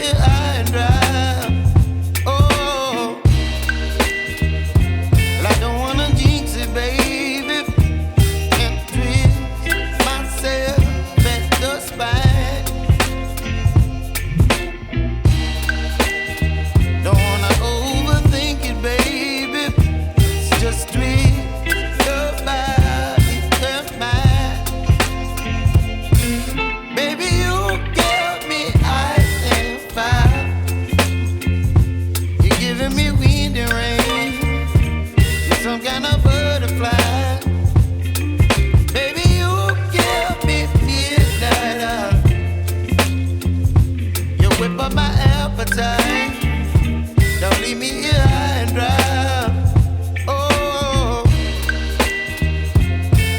here high and dry. Oh, well, I don't wanna jinx it, baby, and twist myself at the spine. Don't wanna overthink it, baby. It's just twist your body and mine. Baby, you give me ice and fire. You're giving me wind and rain. You're some kind of butterfly. Baby, you give me midnight. You whip up my appetite. Don't leave me here high and dry. Oh,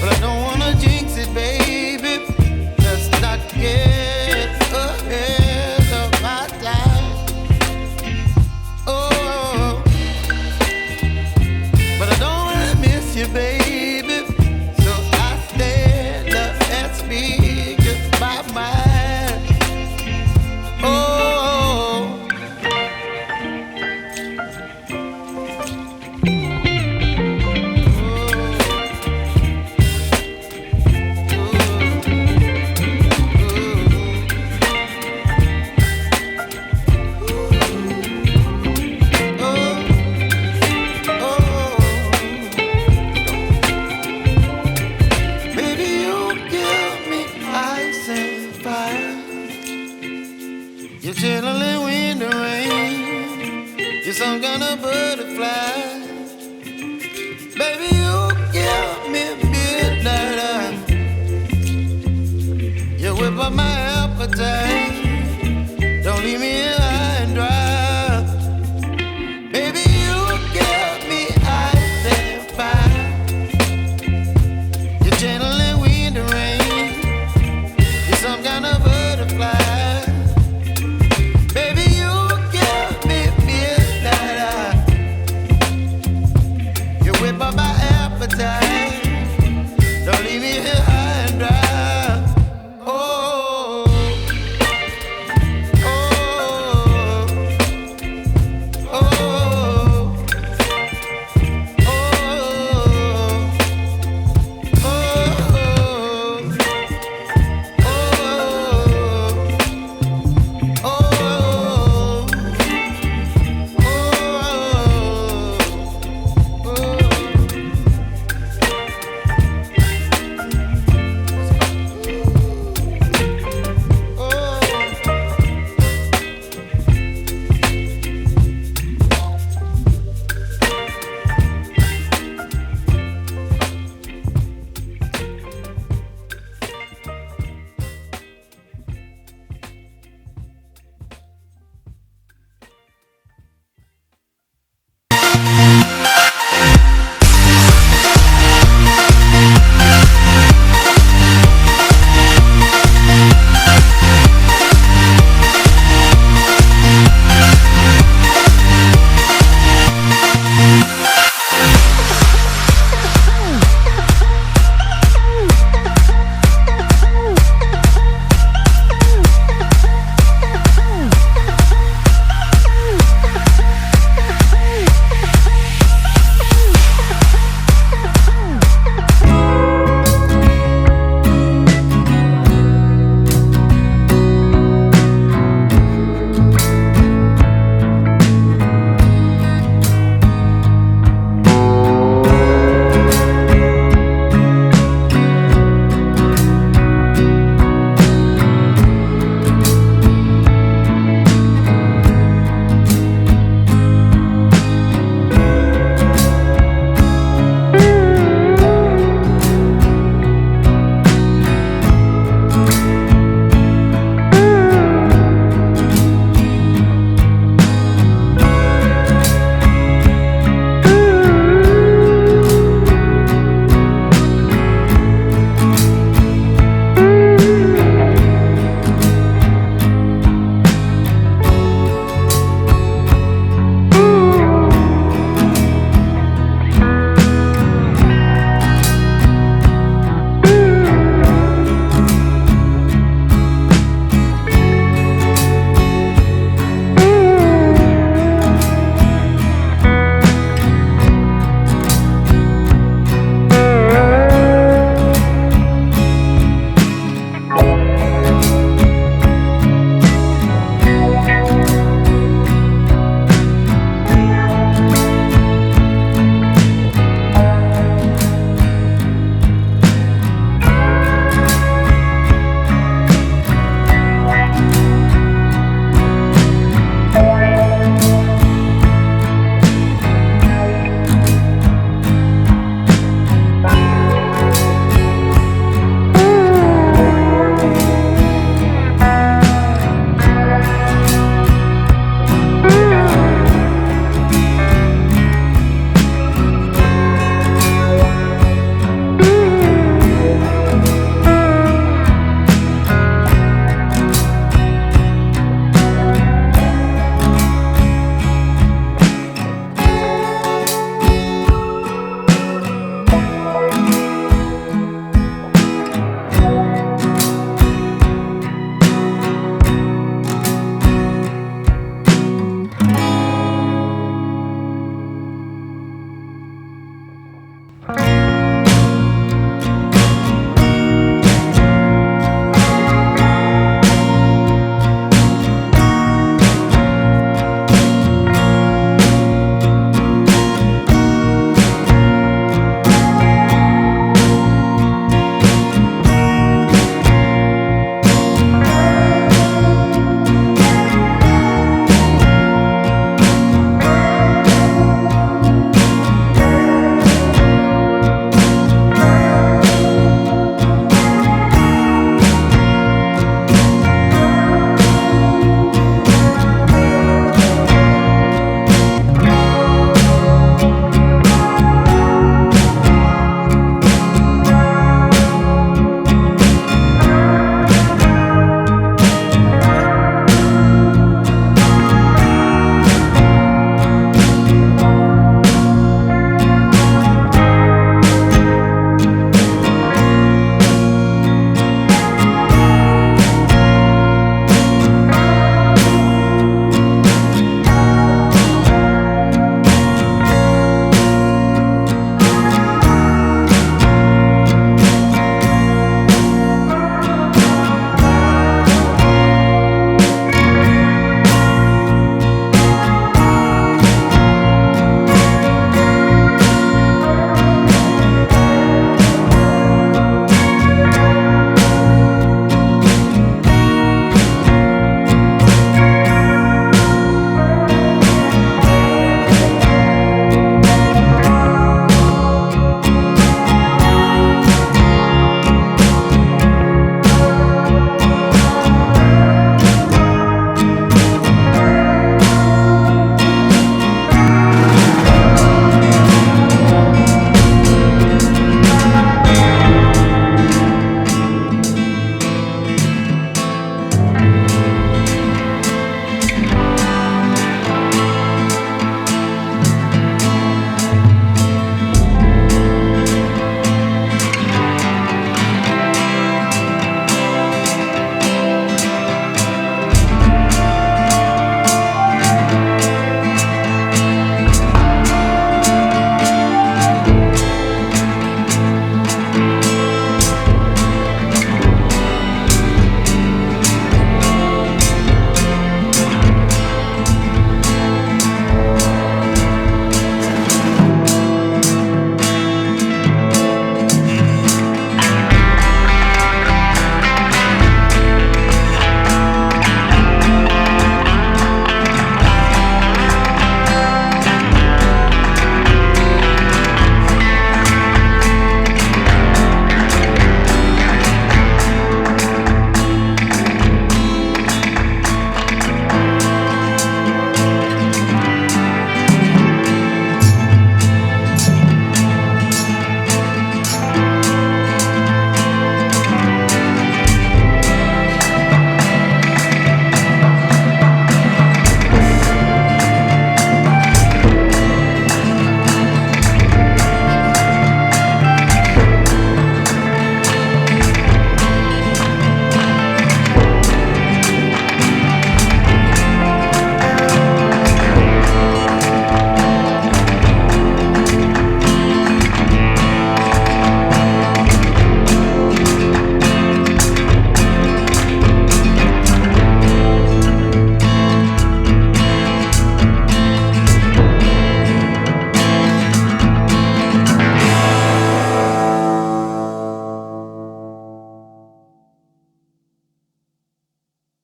but I don't wanna jinx it, baby. Let's not get ahead of my time. Oh, but I don't wanna miss you, baby. So I stand up and speak my mind. Oh. Baby, you give me ice and fire. You're chilling wind and rain. You're some kind of butterfly. Baby, you give me midnight. You whip up my appetite.